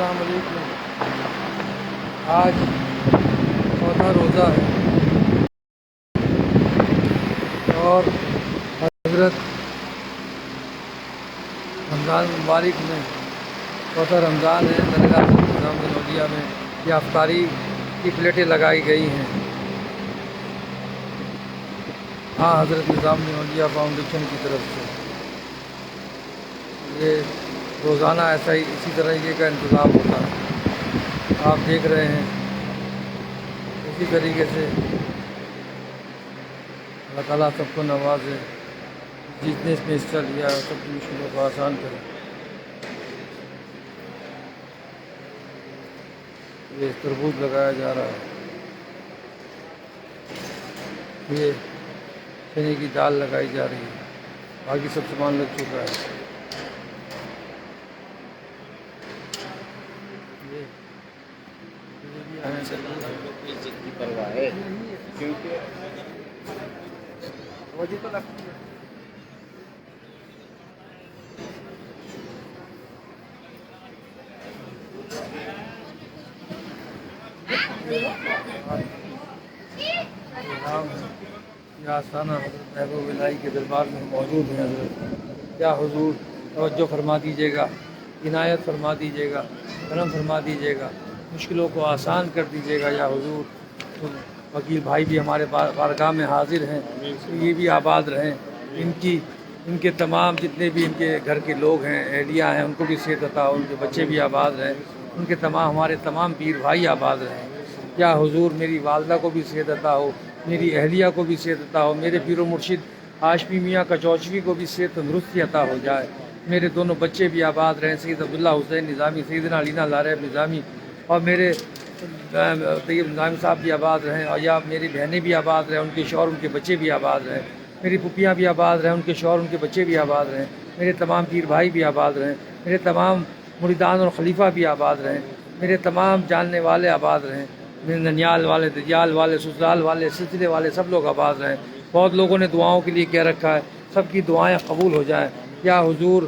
السلام علیکم۔ آج چوتھا روزہ ہے اور حضرت رمضان مبارک میں چوتھا رمضان ہے۔ درگاہ نظام العولیہ میں یہ افطاری کی پلیٹیں لگائی گئی ہیں۔ ہاں، حضرت نظام العولیہ فاؤنڈیشن کی طرف سے یہ روزانہ ایسا ہی اسی طرح کا انتظام ہوتا ہے، آپ دیکھ رہے ہیں۔ اسی طریقے سے اللہ تعالیٰ سب کو نوازے، جتنے اس میں حصہ لیا سب کی مشکلوں کو آسان کرے۔ یہ تربوز لگایا جا رہا ہے، یہ چنے کی دال لگائی جا رہی ہے، باقی سب سامان لگ چکا ہے۔ عزت کی پرواہ ہے کیونکہ وجہ تو لگتی ہے۔ یہ آستانہ حضرت محبوب الہی کے دربار میں موجود ہیں۔ حضرت یا حضور توجہ فرما دیجیے گا، عنایت فرما دیجیے گا، کرم فرما دیجیے گا، مشکلوں کو آسان کر دیجیے گا۔ یا حضور وکیل بھائی بھی ہمارے بارگاہ میں حاضر ہیں، یہ بھی آباد رہیں، ان کے تمام جتنے بھی ان کے گھر کے لوگ ہیں، اہلیہ ہیں، ان کو بھی صحت عطا ہو، ان کے بچے بھی آباد رہیں، ان کے ہمارے تمام پیر بھائی آباد رہیں۔ یا حضور میری والدہ کو بھی صحت عطا ہو، میری اہلیہ کو بھی صحت عطا ہو، میرے پیر و مرشد ہاشمی میاں کچوچوی کو بھی صحت تندرستی عطا ہو جائے، میرے دونوں بچے بھی آباد رہیں، سید عبداللہ حسین نظامی، سیدنا علینا لارب نظامی، اور میرے طیب نظامی صاحب بھی آباد رہیں، اور یا میری بہنیں بھی آباد رہیں، ان کے شوہر ان کے بچے بھی آباد رہیں، میری پھپھیاں بھی آباد رہیں، ان کے شوہر ان کے بچے بھی آباد رہیں، میرے تمام پیر بھائی بھی آباد رہیں، میرے تمام مریدان اور خلیفہ بھی آباد رہیں، میرے تمام جاننے والے آباد رہیں، میرے ننیال والے، دجال والے، سسرال والے، سلسلے والے سب لوگ آباد رہیں۔ بہت لوگوں نے دعاؤں کے لیے کہہ رکھا ہے، سب کی دعائیں قبول ہو جائیں۔ یا حضور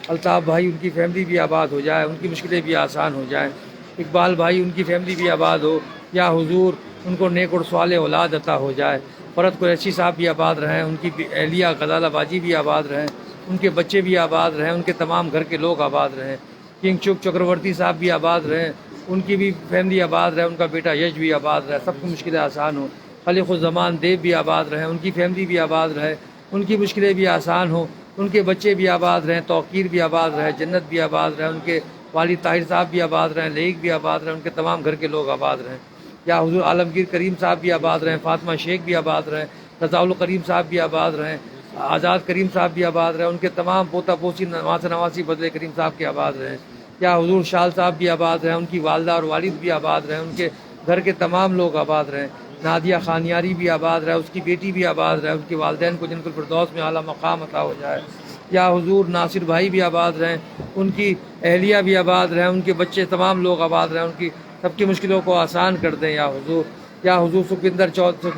الطاف بھائی ان کی فیملی بھی آباد ہو جائے، ان کی مشکلیں بھی آسان ہو جائیں۔ اقبال بھائی ان کی فیملی بھی آباد ہو، یا حضور ان کو نیک اور صالح اولاد عطا ہو جائے۔ فرت قریشی صاحب بھی آباد رہیں، ان کی اہلیہ غزالہ باجی بھی آباد رہیں، ان کے بچے بھی آباد رہیں، ان کے تمام گھر کے لوگ آباد رہیں۔ کنگ چک چکرورتی صاحب بھی آباد رہیں، ان کی بھی فیملی آباد رہے، ان کا بیٹا یش بھی آباد رہے، سب کی مشکلیں آسان ہوں۔ خلیق الزمان دیو بھی آباد رہیں، ان کی فیملی بھی آباد رہے، ان کی مشکلیں بھی آسان ہوں، ان کے بچے بھی آباد رہیں، توقیر بھی آباد رہے، جنت بھی آباد رہے، ان کے والد طاہر صاحب بھی آباد رہیں، لیک بھی آباد رہیں، ان کے تمام گھر کے لوگ آباد رہیں۔ یا حضور عالمگیر کریم صاحب بھی آباد رہیں، فاطمہ شیخ بھی آباد رہیں، رضا الکریم صاحب بھی آباد رہیں، آزاد کریم صاحب بھی آباد رہیں، ان کے تمام پوتا پوسی نواز نواسی بدلے کریم صاحب کے آباد رہیں۔ یا حضور شال صاحب بھی آباد رہیں، ان کی والدہ اور والد بھی آباد رہیں، ان کے گھر کے تمام لوگ آباد رہیں۔ نادیہ خانیاری بھی آباد رہے، اس کی بیٹی بھی آباد رہے، ان کے والدین کو جنت الفردوس میں اعلیٰ مقام عطا ہو جائے۔ یا حضور ناصر بھائی بھی آباد رہیں، ان کی اہلیہ بھی آباد رہیں، ان کے بچے تمام لوگ آباد رہیں، ان کی سب کی مشکلوں کو آسان کر دیں۔ یا حضور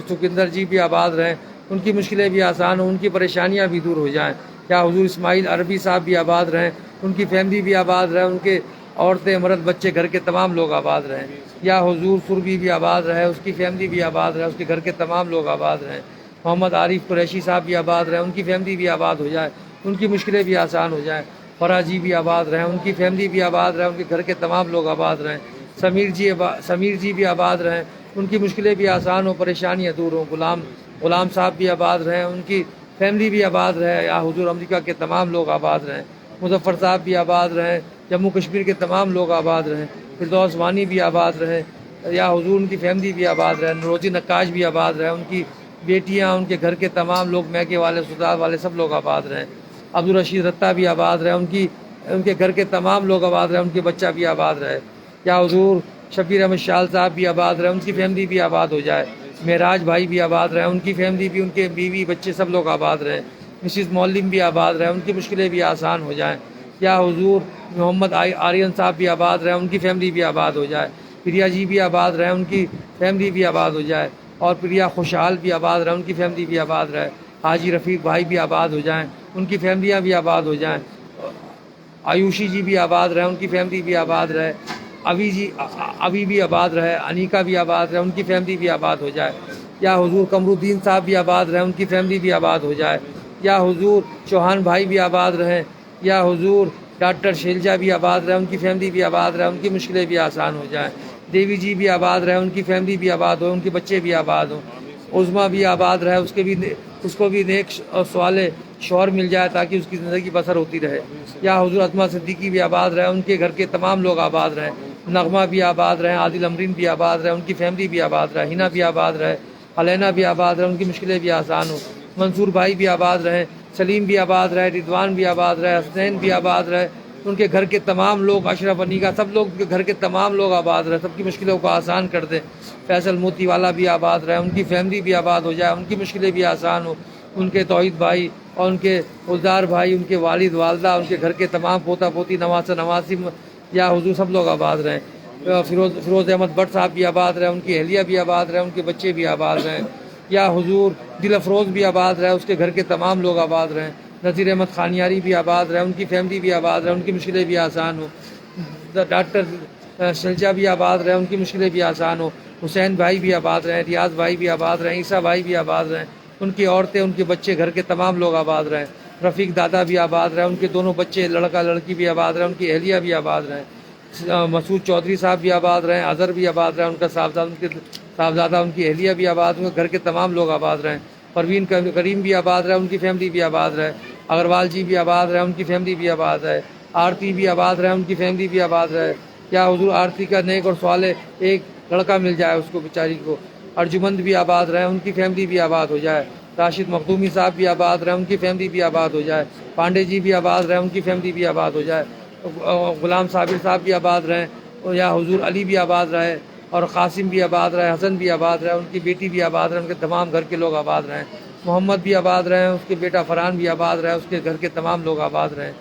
سکھوندر جی بھی آباد رہیں، ان کی مشکلیں بھی آسان ہوں، ان کی پریشانیاں بھی دور ہو جائیں۔ یا حضور اسماعیل عربی صاحب بھی آباد رہیں، ان کی فیملی بھی آباد رہے، ان کے عورتیں مرد بچے گھر کے تمام لوگ آباد رہیں۔ یا حضور سربی بھی آباد رہے، اس کی فیملی بھی آباد رہے، اس کے گھر کے تمام لوگ آباد رہیں۔ محمد عارف قریشی صاحب بھی آباد رہے، ان کی فیملی بھی آباد ہو جائے، ان کی مشکلیں بھی آسان ہو جائیں۔ فرا جی بھی آباد رہیں، ان کی فیملی بھی آباد رہے، ان کے گھر کے تمام لوگ آباد رہیں۔ سمیر جی بھی آباد رہیں، ان کی مشکلیں بھی آسان ہوں، پریشانیاں دور ہوں۔ غلام صاحب بھی آباد رہیں، ان کی فیملی بھی آباد رہے۔ یا حضور امریکہ کے تمام لوگ آباد رہیں۔ مظفر صاحب بھی آباد رہیں، جموں کشمیر کے تمام لوگ آباد رہیں۔ فردوس وانی بھی آباد رہیں، یا حضور ان کی فیملی بھی آباد رہے۔ نوروزی نقاش بھی آباد رہے، ان کی بیٹیاں، ان کے گھر کے تمام لوگ، میکے والے، سسرال والے سب لوگ آباد رہیں۔ عبدالرشید رتہ بھی آباد رہے، ان کے گھر کے تمام لوگ آباد رہے، ان کے بچہ بھی آباد رہے۔ یا حضور شبیر احمد شال صاحب بھی آباد رہے، ان کی فیملی بھی آباد ہو جائے۔ معراج بھائی بھی آباد رہے، ان کی فیملی بھی، ان کے بیوی بچے سب لوگ آباد رہیں۔ مسز مولم بھی آباد رہے، ان کی مشکلیں بھی آسان ہو جائیں۔ یا حضور محمد آرین صاحب بھی آباد رہے، ان کی فیملی بھی آباد ہو جائے۔ پریا جی بھی آباد رہے، ان کی فیملی بھی آباد ہو جائے۔ اور پریا خوشحال بھی آباد رہے، ان کی فیملی بھی آباد رہے۔ حاجی رفیق بھائی بھی آباد ہو جائیں، ان کی فیملیاں بھی آباد ہو جائیں۔ آیوشی جی بھی آباد رہے، ان کی فیملی بھی آباد رہے۔ ابھی بھی آباد رہے، انیکا بھی آباد رہے، ان کی فیملی بھی آباد ہو جائے، یا حضور قمر الدین صاحب بھی آباد رہے، ان کی فیملی بھی آباد ہو جائے، یا حضور چوہان بھائی بھی آباد رہیں، یا حضور ڈاکٹر شیلجا بھی آباد رہے، ان کی فیملی بھی آباد رہے، ان کی مشکلیں بھی آسان ہو جائیں، دیوی جی بھی آباد رہے، ان کی فیملی بھی آباد ہو، ان کے بچے بھی آباد ہوں، عظما بھی آباد رہے، اس کو بھی نیک اور صالح شوہر مل جائے تاکہ اس کی زندگی بسر ہوتی رہے، یا حضور عظما صدیقی بھی آباد رہے، ان کے گھر کے تمام لوگ آباد رہیں، نغمہ بھی آباد رہیں، عادل امرین بھی آباد رہے، ان کی فیملی بھی آباد رہے، ہینا بھی آباد رہے، علینا بھی آباد رہے، ان کی مشکلیں بھی آسان ہوں، منصور بھائی بھی آباد رہیں، سلیم بھی آباد رہے، رضوان بھی آباد رہے، حسنین بھی آباد رہے، ان کے گھر کے تمام لوگ، اشرف انیکا سب لوگ کے گھر کے تمام لوگ آباد رہے، سب کی مشکلوں کو آسان کر دے، فیصل موتی والا بھی آباد رہے، ان کی فیملی بھی آباد ہو جائے، ان کی مشکلیں بھی آسان ہو، ان کے توحید بھائی اور ان کے گلزار بھائی، ان کے والد والدہ، ان کے گھر کے تمام پوتا پوتی، نواسہ نواسی، یا حضور سب لوگ آباد رہیں، فیروز احمد بٹ صاحب بھی آباد رہے، ان کی اہلیہ بھی آباد رہے، ان کے بچے بھی آباد رہیں، یا حضور دل افروز بھی آباد رہے، اس کے گھر کے تمام لوگ آباد رہیں، نذیر احمد خانیاری بھی آباد رہے، ان کی فیملی بھی آباد رہے، ان کی مشکلیں بھی آسان ہوں، ڈاکٹر شلجا بھی آباد رہے، ان کی مشکلیں بھی آسان ہوں، حسین بھائی بھی آباد رہیں، ریاض بھائی بھی آباد رہیں، عیسیٰ بھائی بھی آباد رہیں، ان کی عورتیں، ان کے بچے، گھر کے تمام لوگ آباد رہیں، رفیق دادا بھی آباد رہے، ان کے دونوں بچے لڑکا لڑکی بھی آباد رہے، ان کی اہلیہ بھی آباد رہیں، مسعود چودھری صاحب بھی آباد رہیں، اظہر بھی آباد رہے، ان کا صاحبزادہ ان کی اہلیہ بھی آباد ہوئے، گھر کے تمام لوگ آباد رہیں، پروین کریم بھی آباد رہے، ان کی فیملی بھی آباد رہے، اگروال جی بھی آباد رہے، ان کی فیملی بھی آباد رہے، آرتی بھی آباد رہے، ان کی فیملی بھی آباد رہے، کیا حضور آرتی کا نیک اور صالح ایک لڑکا مل جائے اس کو بیچاری کو، ارجمند بھی آباد رہے، ان کی فیملی بھی آباد ہو جائے، راشد مخدومی صاحب بھی آباد رہے، ان کی فیملی بھی آباد ہو جائے، پانڈے جی بھی آباد رہے، ان کی فیملی بھی آباد ہو جائے، غلام صابر صاحب بھی آباد رہیں، یا حضور علی بھی آباد رہے، اور قاسم بھی آباد رہے، حسن بھی آباد رہے، ان کی بیٹی بھی آباد رہے، ان کے تمام گھر کے لوگ آباد رہیں، محمد بھی آباد رہے، اس کے بیٹا فرحان بھی آباد رہے، اس کے گھر کے تمام لوگ آباد رہیں،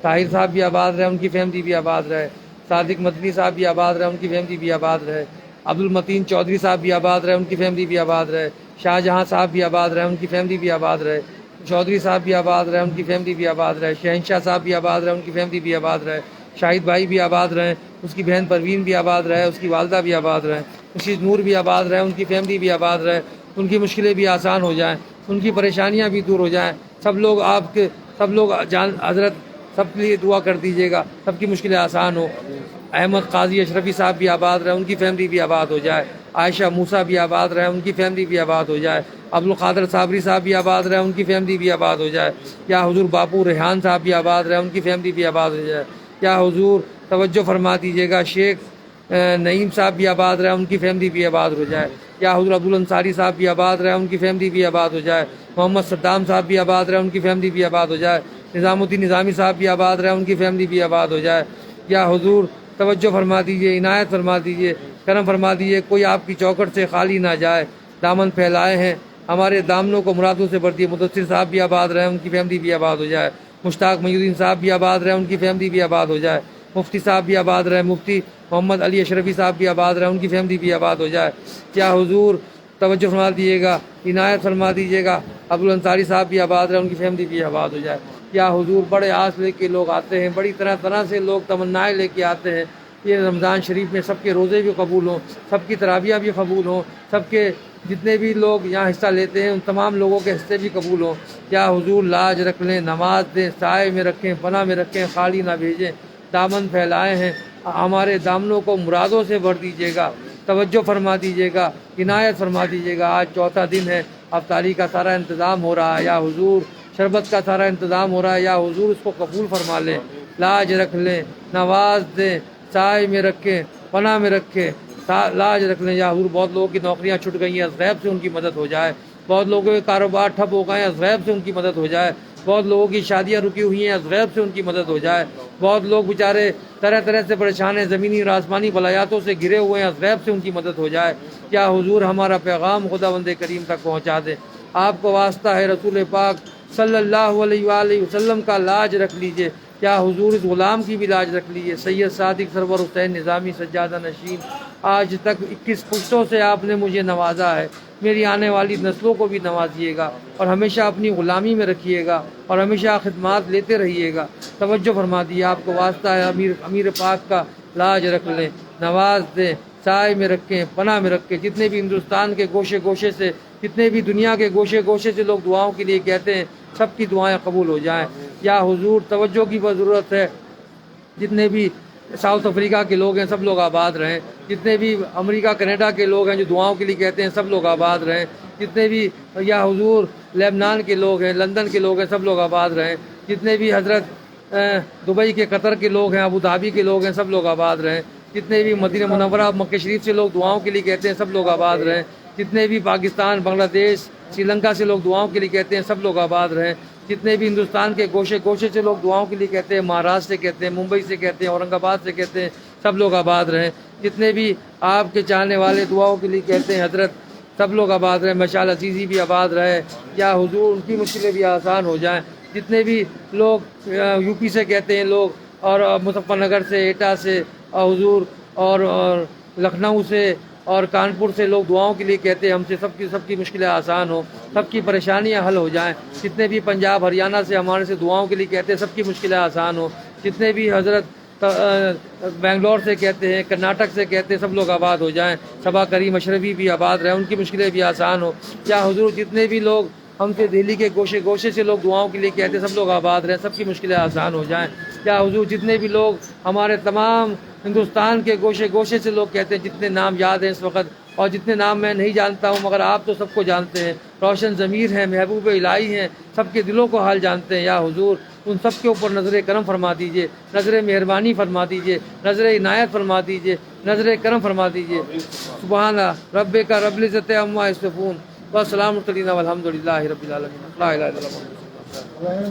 طاہر صاحب بھی آباد رہے، ان کی فیملی بھی آباد رہے، صادق مدنی صاحب بھی آباد رہے، ان کی فیملی بھی آباد رہے، عبد المتین چودھری صاحب بھی آباد رہے، ان کی فیملی بھی آباد رہے، شاہجہاں صاحب بھی آباد رہے، ان کی فیملی بھی آباد رہے، چودھری صاحب بھی آباد رہے، ان کی فیملی بھی آباد رہے، شہنشاہ صاحب بھی آباد رہے، ان کی فیملی بھی آباد رہے، شاہد بھائی بھی آباد رہے، اس کی بہن پروین بھی آباد رہے، اس کی والدہ بھی آباد رہے، رشید نور بھی آباد رہے، ان کی فیملی بھی آباد رہے، ان کی مشکلیں بھی آسان ہو جائیں، ان کی پریشانیاں بھی دور ہو جائیں، سب لوگ حضرت سب کے لیے دعا کر دیجیے گا، سب کی مشکلیں آسان ہو، احمد قاضی اشرفی صاحب بھی آباد رہے، ان کی فیملی بھی آباد ہو جائے، عائشہ موسیٰ بھی آباد رہے، ان کی فیملی بھی آباد ہو جائے، عبد القادر صابری صاحب بھی آباد رہے، ان کی فیملی بھی آباد ہو جائے، یا حضور باپو ریحان صاحب بھی آباد رہے، ان کی فیملی بھی آباد ہو جائے، یا حضور توجہ فرما دیجیے گا شیخ نعیم صاحب بھی آباد رہے، ان کی فیملی بھی آباد ہو جائے، یا حضور عبد الانصاری صاحب بھی آباد رہے، ان کی فیملی بھی آباد ہو جائے، محمد صدام صاحب بھی آباد رہے، ان کی فیملی بھی آباد ہو جائے، نظام الدین نظامی صاحب بھی آباد رہے، ان کی فیملی بھی آباد ہو جائے، یا حضور توجہ فرما دیجیے، عنایت فرما دیجیے، کرم فرما دیجیے، کوئی آپ کی چوکٹ سے خالی نہ جائے، دامن پھیلائے ہیں ہمارے دامنوں کو مرادوں سے بھر دیے، مدثر صاحب بھی آباد رہے، ان کی فیملی بھی آباد ہو جائے، مشتاق محی الدین صاحب بھی آباد رہے، ان کی فیملی بھی آباد ہو جائے، مفتی صاحب بھی آباد رہے، مفتی محمد علی اشرفی صاحب بھی آباد رہے، ان کی فیملی بھی آباد ہو جائے، کیا حضور توجہ فرما دیجیے گا، عنایت فرما دیجیے گا، عبد الانصاری صاحب بھی آباد رہے، ان کی فیملی بھی آباد ہو جائے، یا حضور بڑے آس لے کے لوگ آتے ہیں، بڑی طرح طرح سے لوگ تمنائیں لے کے آتے ہیں، یہ رمضان شریف میں سب کے روزے بھی قبول ہوں، سب کی تراویح بھی قبول ہوں، سب کے جتنے بھی لوگ یہاں حصہ لیتے ہیں ان تمام لوگوں کے حصے بھی قبول ہوں، کیا حضور لاج رکھ لیں، نماز دیں، سائے میں رکھیں، پناہ میں رکھیں، خالی نہ بھیجیں، دامن پھیلائے ہیں ہمارے دامنوں کو مرادوں سے بھر دیجیے گا، توجہ فرما دیجیے گا، عنایت فرما دیجیے گا، آج چوتھا دن ہے، افطاری کا سارا انتظام ہو رہا ہے، یا حضور شربت کا سارا انتظام ہو رہا ہے، یا حضور اس کو قبول فرما لیں، لاج رکھ لیں، نواز دیں، سائے میں رکھیں، پناہ میں رکھیں، لاج رکھ لیں، یا حضور بہت لوگوں کی نوکریاں چھٹ گئی ہیں، از غیب سے ان کی مدد ہو جائے، بہت لوگوں کے کاروبار ٹھپ ہو گئے ہیں، از غیب سے ان کی مدد ہو جائے، بہت لوگوں کی شادیاں رکی ہوئی ہیں، از غیب سے ان کی مدد ہو جائے، بہت لوگ بیچارے طرح طرح سے پریشان ہیں، زمینی اور آسمانی بلایاتوں سے گھرے ہوئے ہیں، از غیب سے ان کی مدد ہو جائے، کیا حضور ہمارا پیغام خداوند کریم تک پہنچا دیں، آپ کو واسطہ ہے رسول پاک صلی اللہ علیہ وآلہ وسلم کا لاج رکھ لیجئے، کیا حضور اس غلام کی بھی لاج رکھ لیجئے، سید صادق سرور حسین نظامی سجادہ نشین، آج تک 21 پشتوں سے آپ نے مجھے نوازا ہے، میری آنے والی نسلوں کو بھی نوازیے گا، اور ہمیشہ اپنی غلامی میں رکھیے گا، اور ہمیشہ خدمات لیتے رہیے گا، توجہ فرما دیے، آپ کو واسطہ ہے امیر پاک کا لاج رکھ لیں، نواز دیں، سائے میں رکھیں، پناہ میں رکھیں۔ جتنے بھی ہندوستان کے گوشے گوشے سے، جتنے بھی دنیا کے گوشے گوشے سے لوگ دعاؤں کے لیے کہتے ہیں، سب کی دعائیں قبول ہو جائیں۔ یا حضور توجہ کی بہت ضرورت ہے، جتنے بھی ساؤتھ افریقہ کے لوگ ہیں سب لوگ آباد رہیں، جتنے بھی امریکہ کینیڈا کے لوگ ہیں جو دعاؤں کے لیے کہتے ہیں سب لوگ آباد رہیں، جتنے بھی یا حضور لبنان کے لوگ ہیں، لندن کے لوگ ہیں، سب لوگ آباد رہیں، جتنے بھی حضرت دبئی کے، قطر کے لوگ ہیں، ابو دھابی کے لوگ ہیں، سب لوگ آباد رہیں، جتنے بھی مدینہ منورہ مکہ شریف سے لوگ دعاؤں کے لیے کہتے ہیں سب لوگ آباد رہیں، جتنے بھی پاکستان، بنگلہ دیش، سری لنکا سے لوگ دعاؤں کے لیے کہتے ہیں سب لوگ آباد رہیں، جتنے بھی ہندوستان کے گوشے گوشے سے لوگ دعاؤں کے لیے کہتے ہیں، مہاراشٹر سے کہتے ہیں، ممبئی سے کہتے ہیں، اورنگ آباد سے کہتے ہیں، سب لوگ آباد رہیں، جتنے بھی آپ کے چاہنے والے دعاؤں کے لیے کہتے ہیں حضرت سب لوگ آباد رہیں، مشال عزیزی بھی آباد رہے، یا حضور ان کی مشکلیں بھی آسان ہو جائیں، جتنے بھی لوگ یو پی سے کہتے ہیں لوگ، اور مظفر نگر سے، ایٹا سے، اور حضور اور لکھنؤ سے اور کانپور سے لوگ دعاؤں کے لیے کہتے ہیں، ہم سے سب کی مشکلیں آسان ہوں، سب کی پریشانیاں حل ہو جائیں، جتنے بھی پنجاب ہریانہ سے ہمارے سے دعاؤں کے لیے کہتے ہیں سب کی مشکلیں آسان ہوں، جتنے بھی حضرت بنگلور سے کہتے ہیں، کرناٹک سے کہتے ہیں، سب لوگ آباد ہو جائیں، صبا کریم اشرفی بھی آباد رہیں، ان کی مشکلیں بھی آسان ہوں، یا حضور جتنے بھی لوگ ہم سے دہلی کے گوشے گوشے سے لوگ دعاؤں کے لیے کہتے ہیں سب لوگ آباد رہیں، سب کی مشکلیں آسان ہو جائیں، یا حضور جتنے بھی لوگ ہمارے تمام ہندوستان کے گوشے گوشے سے لوگ کہتے ہیں، جتنے نام یاد ہیں اس وقت اور جتنے نام میں نہیں جانتا ہوں مگر آپ تو سب کو جانتے ہیں، روشن ضمیر ہیں، محبوب الہی ہیں، سب کے دلوں کو حال جانتے ہیں، یا حضور ان سب کے اوپر نظر کرم فرما دیجئے، نظر مہربانی فرما دیجئے، نظر عنایت فرما دیجئے، نظر کرم فرما دیجئے۔ سبحان رب کا رب العزت عما یصفون والسلام علی المرسلین والحمد للہ رب العالمین۔ لا الہ الا اللہ۔